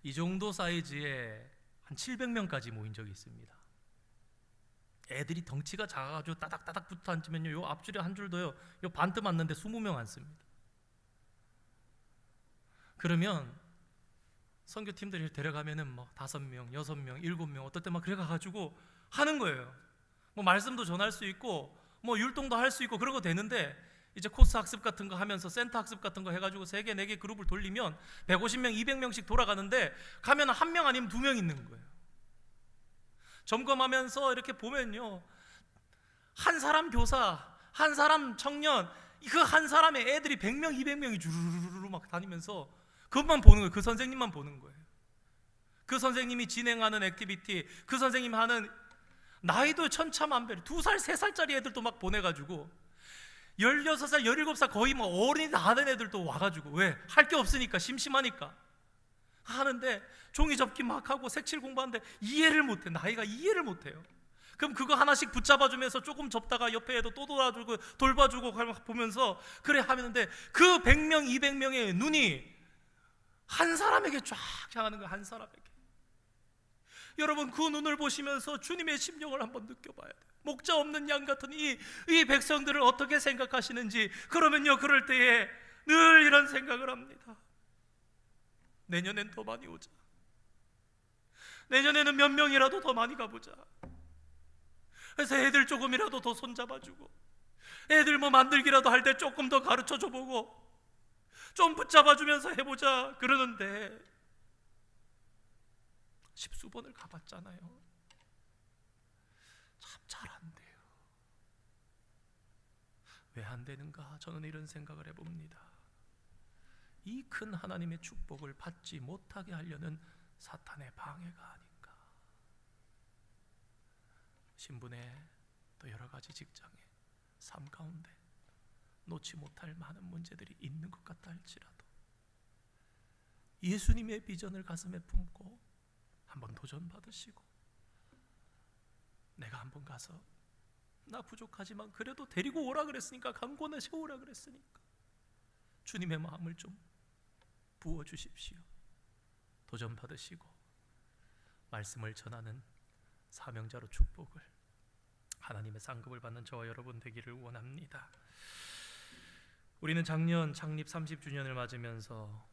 이 정도 사이즈에 한 700명까지 모인 적이 있습니다. 애들이 덩치가 작아가지고 따닥따닥 붙어 앉으면요, 요 앞줄에 한 줄 더요, 요 반뜸 앉는데 20명 앉습니다. 그러면 선교팀들이 데려가면은 5명, 6명, 7명 어떨 때만 그래 가가지고 하는 거예요. 말씀도 전할 수 있고 율동도 할 수 있고 그러고 되는데, 이제 코스 학습 같은 거 하면서 센터 학습 같은 거 해가지고 3개, 4개 그룹을 돌리면 150명, 200명씩 돌아가는데 가면 1명 아니면 2명 있는 거예요. 점검하면서 이렇게 보면요, 한 사람 교사, 한 사람 청년, 그 한 사람의 애들이 100명, 200명이 주르르르 막 다니면서 그것만 보는 거예요. 그 선생님만 보는 거예요. 그 선생님이 진행하는 액티비티, 그 선생님이 하는, 나이도 천차만별, 2살, 3살짜리 애들도 막 보내가지고 16살, 17살 거의 어른이 다 된 애들도 와가지고, 왜? 할 게 없으니까, 심심하니까. 하는데 종이 접기 막 하고 색칠 공부하는데 이해를 못해. 나이가 이해를 못해요. 그럼 그거 하나씩 붙잡아주면서 조금 접다가 옆에 애도 또 돌봐주고 보면서 그래 하는데 그 100명 200명의 눈이 한 사람에게 쫙 향하는 거예요. 한 사람에게. 여러분, 그 눈을 보시면서 주님의 심령을 한번 느껴봐야 돼요. 목자 없는 양 같은 이 백성들을 어떻게 생각하시는지. 그러면요, 그럴 때에 늘 이런 생각을 합니다. 내년엔 더 많이 오자. 내년에는 몇 명이라도 더 많이 가보자. 그래서 애들 조금이라도 더 손잡아주고, 애들 뭐 만들기라도 할 때 조금 더 가르쳐줘보고, 좀 붙잡아주면서 해보자 그러는데 10수번을 가봤잖아요. 참 잘 안 돼요. 왜 안 되는가? 저는 이런 생각을 해봅니다. 이 큰 하나님의 축복을 받지 못하게 하려는 사탄의 방해가 아닌가. 신분에 또 여러 가지 직장에 삶 가운데 놓지 못할 많은 문제들이 있는 것 같다 할지라도 예수님의 비전을 가슴에 품고 한번 도전받으시고, 내가 한번 가서 나 부족하지만 그래도 데리고 오라 그랬으니까, 강권에 세우라 그랬으니까 주님의 마음을 좀 부어주십시오. 도전받으시고 말씀을 전하는 사명자로 축복을, 하나님의 상급을 받는 저와 여러분 되기를 원합니다. 우리는 작년 창립 30주년을 맞으면서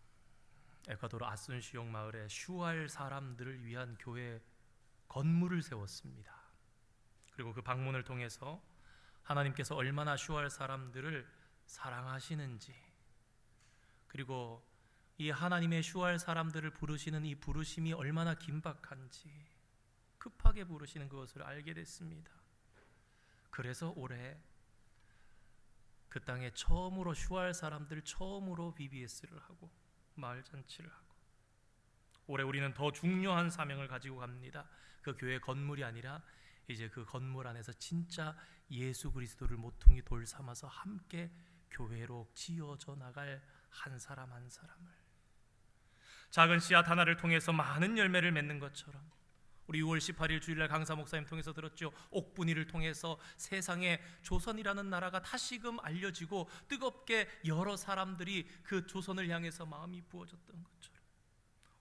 에콰도르 아순시옹 마을에 슈알 사람들을 위한 교회 건물을 세웠습니다. 그리고 그 방문을 통해서 하나님께서 얼마나 슈알 사람들을 사랑하시는지, 그리고 이 하나님의 슈알 사람들을 부르시는 이 부르심이 얼마나 긴박한지, 급하게 부르시는 그것을 알게 됐습니다. 그래서 올해 그 땅에 처음으로 슈알 사람들 처음으로 BBS를 하고 마을 잔치를 하고, 올해 우리는 더 중요한 사명을 가지고 갑니다. 그 교회 건물이 아니라 이제 그 건물 안에서 진짜 예수 그리스도를 모퉁이 돌 삼아서 함께 교회로 지어져 나갈 한 사람 한 사람을, 작은 씨앗 하나를 통해서 많은 열매를 맺는 것처럼, 우리 6월 18일 주일날 강사 목사님 통해서 들었죠. 옥분이를 통해서 세상에 조선이라는 나라가 다시금 알려지고 뜨겁게 여러 사람들이 그 조선을 향해서 마음이 부어졌던 것처럼,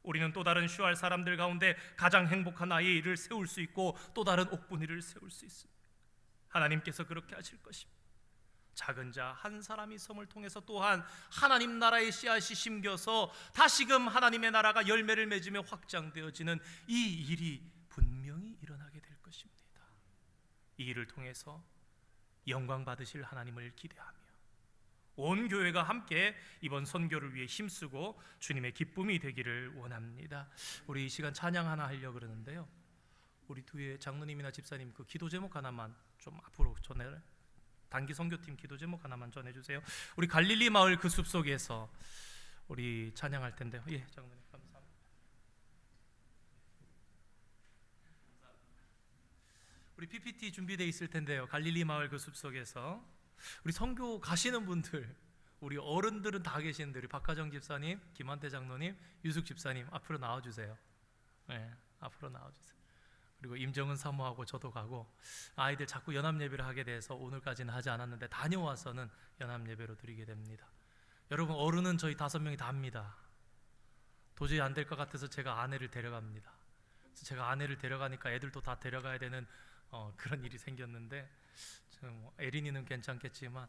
우리는 또 다른 슈알 사람들 가운데 가장 행복한 아이를 세울 수 있고 또 다른 옥분이를 세울 수 있습니다. 하나님께서 그렇게 하실 것입니다. 작은 자 한 사람이 섬을 통해서 또한 하나님 나라의 씨앗이 심겨서 다시금 하나님의 나라가 열매를 맺으며 확장되어지는 이 일이 분명히 일어나게 될 것입니다. 이 일을 통해서 영광 받으실 하나님을 기대하며 온 교회가 함께 이번 선교를 위해 힘쓰고 주님의 기쁨이 되기를 원합니다. 우리 이 시간 찬양 하나 하려고 그러는데요, 우리 뒤에 장로님이나 집사님 그 기도 제목 하나만 좀 앞으로 전해, 단기 선교팀 기도 제목 하나만 전해주세요. 우리 갈릴리 마을 그 숲속에서 우리 찬양할 텐데요. 예, 장로님 감사합니다. 우리 PPT 준비되어 있을 텐데요, 갈릴리 마을 그 숲속에서 우리 선교 가시는 분들, 우리 어른들은 다 계시는데 우리 박하정 집사님, 김한태 장로님, 유숙 집사님 앞으로 나와주세요. 네, 앞으로 나와주세요. 그리고 임정은 사모하고 저도 가고, 아이들 자꾸 연합예배를 하게 돼서 오늘까지는 하지 않았는데 다녀와서는 연합예배로 드리게 됩니다. 여러분, 어른은 저희 5명이 다 합니다. 도저히 안 될 것 같아서 제가 아내를 데려갑니다. 그래서 제가 아내를 데려가니까 애들도 다 데려가야 되는 그런 일이 생겼는데, 에린이는 괜찮겠지만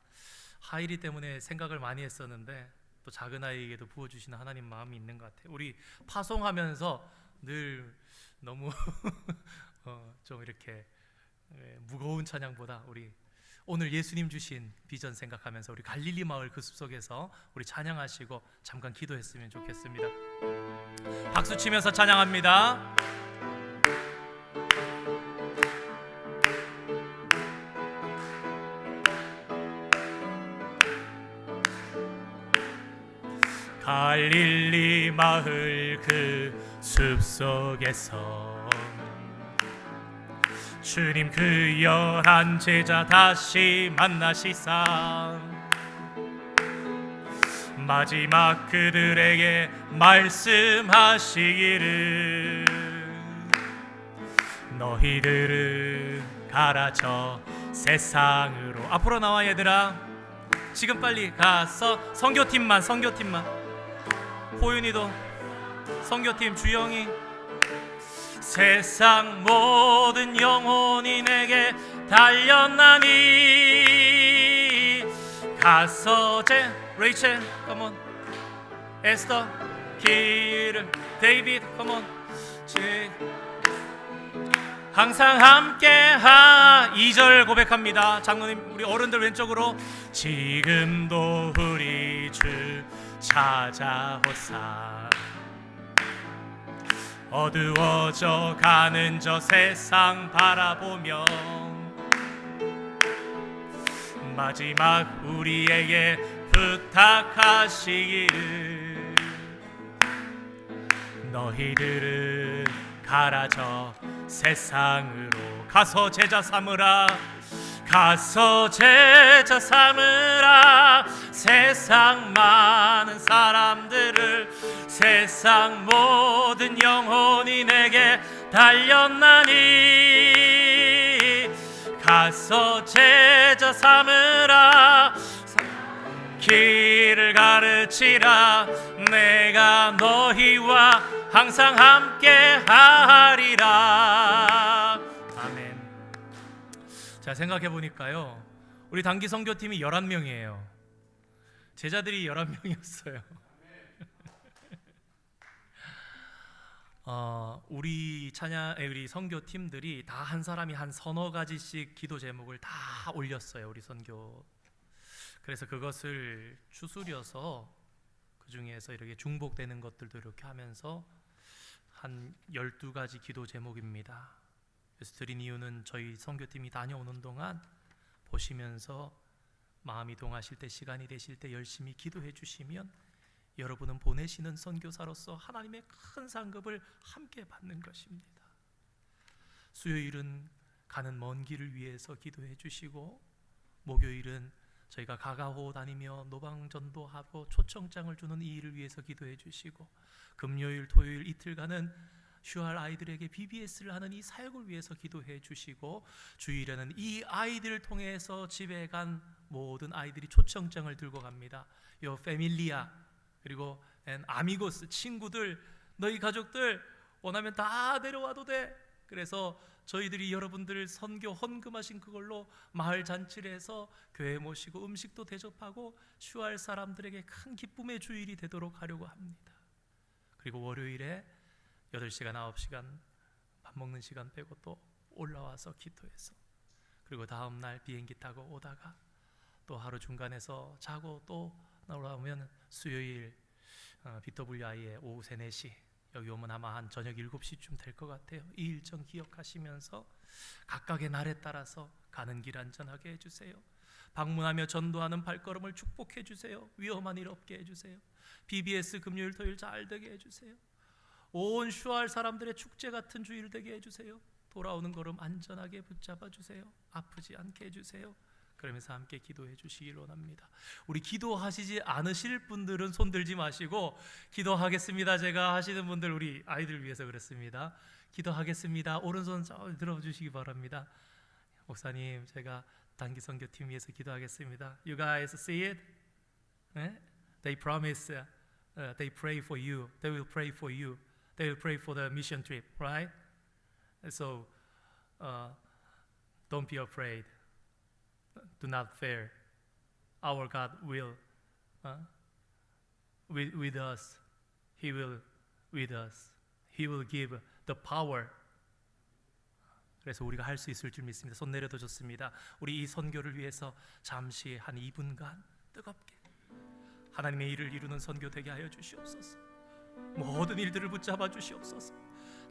하일이 때문에 생각을 많이 했었는데 또 작은 아이에게도 부어주시는 하나님 마음이 있는 것 같아요. 우리 파송하면서 늘 너무 좀 이렇게 무거운 찬양보다 우리 오늘 예수님 주신 비전 생각하면서 우리 갈릴리 마을 그 숲속에서 우리 찬양하시고 잠깐 기도했으면 좋겠습니다. 박수 치면서 찬양합니다. 갈릴리 마을 그 숲속에서 주님 그 열한 제자 다시 만나시사 마지막 그들에게 말씀하시기를 너희들은 가라 저 세상으로. 앞으로 나와 얘들아. 지금 빨리 가서 선교팀만 호윤이도 선교팀 주영이. 세상 모든 영혼이 내게 달렸나니 가서 레이첼 컴온, 에스터, 키르, 데이비드 컴온. 항상 함께하. 2절 고백합니다. 장로님 우리 어른들 왼쪽으로. 지금도 우리 주 찾아오사 어두워져 가는 저 세상 바라보며 마지막 우리에게 부탁하시기를 너희들은 가라 저 세상으로. 가서 제자 삼으라. 가서 제자 삼으라. 세상 많은 사람들을. 세상 모든 영혼이 내게 달렸나니 가서 제자 삼으라. 길을 가르치라. 내가 너희와 항상 함께 하리라. 아멘. 자, 생각해 보니까요, 우리 단기 선교팀이 11명이에요. 제자들이 11명이었어요. 우리 선교팀들이 다 한 사람이 한 서너 가지씩 기도 제목을 다 올렸어요. 우리 선교. 그래서 그것을 추스려서 그 중에서 이렇게 중복되는 것들도 이렇게 하면서 한 12가지 기도 제목입니다. 그래서 드린 이유는 저희 선교팀이 다녀오는 동안 보시면서 마음이 동하실 때, 시간이 되실 때 열심히 기도해 주시면 여러분은 보내시는 선교사로서 하나님의 큰 상급을 함께 받는 것입니다. 수요일은 가는 먼 길을 위해서 기도해 주시고, 목요일은 저희가 가가호 다니며 노방전도하고 초청장을 주는 이 일을 위해서 기도해 주시고, 금요일, 토요일 이틀간은 휴할 아이들에게 BBS를 하는 이 사역을 위해서 기도해 주시고, 주일에는 이 아이들을 통해서 집에 간 모든 아이들이 초청장을 들고 갑니다. 요 패밀리아, 그리고 아미고스, 친구들, 너희 가족들 원하면 다 데려와도 돼. 그래서 저희들이 여러분들 선교 헌금하신 그걸로 마을 잔치를 해서 교회 모시고 음식도 대접하고 휴할 사람들에게 큰 기쁨의 주일이 되도록 하려고 합니다. 그리고 월요일에 8시간, 9시간 밥 먹는 시간 빼고 또 올라와서 기도해서, 그리고 다음 날 비행기 타고 오다가 또 하루 중간에서 자고 또 올라오면 수요일 BWI에 오후 3, 4시, 여기 오면 아마 한 저녁 7시쯤 될 것 같아요. 이 일정 기억하시면서 각각의 날에 따라서 가는 길 안전하게 해주세요. 방문하며 전도하는 발걸음을 축복해 주세요. 위험한 일 없게 해주세요. BBS 금요일 토요일 잘 되게 해주세요. 온 휴할 사람들의 축제 같은 주일 되게 해주세요. 돌아오는 걸음 안전하게 붙잡아 주세요. 아프지 않게 해주세요. 그러면서 함께 기도해 주시길 원합니다. 우리 기도하시지 않으실 분들은 손 들지 마시고 기도하겠습니다 제가 하시는 분들, 우리 아이들 위해서 그랬습니다. 기도하겠습니다. 오른손 들어주시기 바랍니다. 목사님, 제가 단기 선교팀 위해서 기도하겠습니다. You guys see it? They promise, they pray for you. They will pray for you. They will pray for the mission trip, right? So don't be afraid. Do not fear. Our God will with us. He will with us. He will give the power. 그래서 우리가 할 수 있을 줄 믿습니다. 손 내려도 좋습니다. 우리 이 선교를 위해서 잠시 한 2분간 뜨겁게 하나님의 일을 이루는 선교 되게 하여 주시옵소서. 모든 일들을 붙잡아 주시옵소서.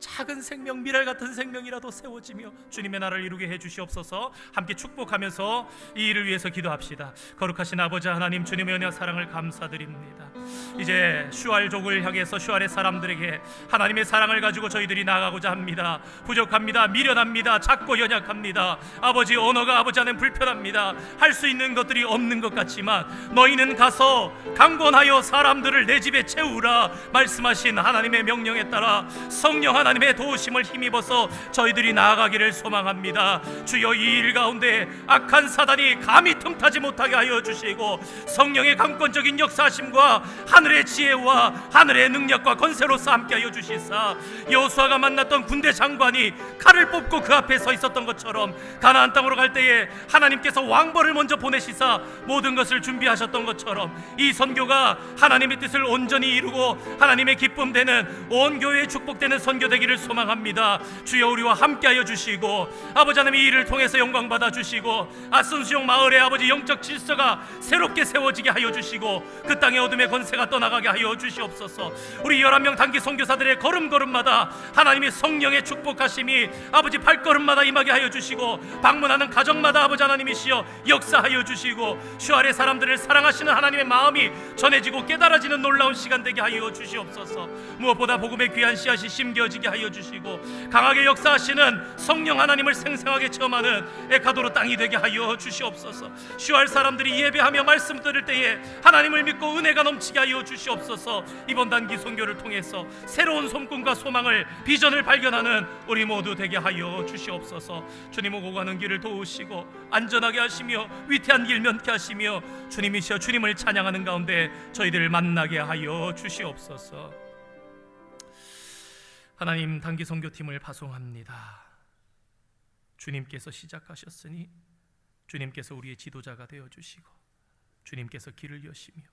작은 생명, 미랄 같은 생명이라도 세워지며 주님의 나라를 이루게 해주시옵소서. 함께 축복하면서 이 일을 위해서 기도합시다. 거룩하신 아버지 하나님, 주님의 은혜와 사랑을 감사드립니다. 이제 슈알족을 향해서 슈알의 사람들에게 하나님의 사랑을 가지고 저희들이 나아가고자 합니다. 부족합니다. 미련합니다. 작고 연약합니다. 아버지, 언어가 아버지 안에 불편합니다. 할 수 있는 것들이 없는 것 같지만 너희는 가서 강권하여 사람들을 내 집에 채우라 말씀하신 하나님의 명령에 따라 성령 하나님의 도우심을 힘입어서 저희들이 나아가기를 소망합니다. 주여, 이 일 가운데 악한 사단이 감히 틈타지 못하게 하여 주시고 성령의 강권적인 역사하심과 하늘의 지혜와 하늘의 능력과 권세로서 함께 하여 주시사 여호수아가 만났던 군대 장관이 칼을 뽑고 그 앞에 서 있었던 것처럼 가나안 땅으로 갈 때에 하나님께서 왕벌을 먼저 보내시사 모든 것을 준비하셨던 것처럼 이 선교가 하나님의 뜻을 온전히 이루고 하나님의 기쁨 되는 온 교회의 축복되는 선교 되기를 소망합니다. 주여, 우리와 함께하여 주시고 아버지 하나님 이 일을 통해서 영광 받아 주시고 아순수용 마을의 아버지 영적 질서가 새롭게 세워지게 하여 주시고 그 땅의 어둠의 권세가 떠나가게 하여 주시옵소서. 우리 11명 단기 선교사들의 걸음걸음마다 하나님의 성령의 축복하심이 아버지 발걸음마다 임하게 하여 주시고 방문하는 가정마다 아버지 하나님이시여 역사하여 주시고 슈알의 사람들을 사랑하시는 하나님의 마음이 전해지고 깨달아지는 놀라운 시간 되게 하여 주시옵소서. 무엇보다 복음의 귀한 씨앗이 심겨지게 하여 주시고 강하게 역사하시는 성령 하나님을 생생하게 체험하는 에콰도르 땅이 되게 하여 주시옵소서. 슈알 사람들이 예배하며 말씀 들을 때에 하나님을 믿고 은혜가 넘치게 하여 주시옵소서. 이번 단기 선교를 통해서 새로운 손꿈과 소망을, 비전을 발견하는 우리 모두 되게 하여 주시옵소서. 주님 오고 가는 길을 도우시고 안전하게 하시며 위태한 길 면케 하시며 주님이시여 주님을 찬양하는 가운데 저희들을 만나게 하여 주시옵소서. 하나님, 단기 선교팀을 파송합니다. 주님께서 시작하셨으니 주님께서 우리의 지도자가 되어 주시고 주님께서 길을 여시며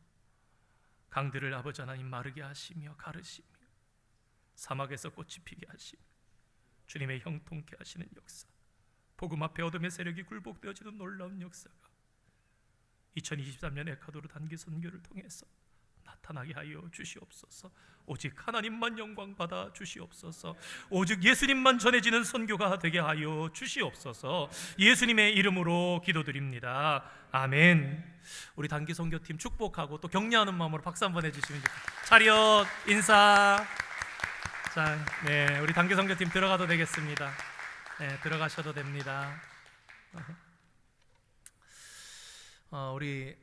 강들을 아버지 하나님 마르게 하시며 가르시며 사막에서 꽃이 피게 하시며 주님의 형통케 하시는 역사, 복음 앞에 어둠의 세력이 굴복되어지는 놀라운 역사가 2023년 에콰도르 단기 선교를 통해서 나타나게 하여 주시옵소서. 오직 하나님만 영광 받아 주시옵소서. 오직 예수님만 전해지는 선교가 되게 하여 주시옵소서. 예수님의 이름으로 기도드립니다. 아멘. 우리 단기 선교팀 축복하고 또 격려하는 마음으로 박수 한번 해주시면 좋겠습니다. 차렷 인사. 자, 네, 우리 단기 선교팀 들어가도 되겠습니다. 네, 들어가셔도 됩니다. 우리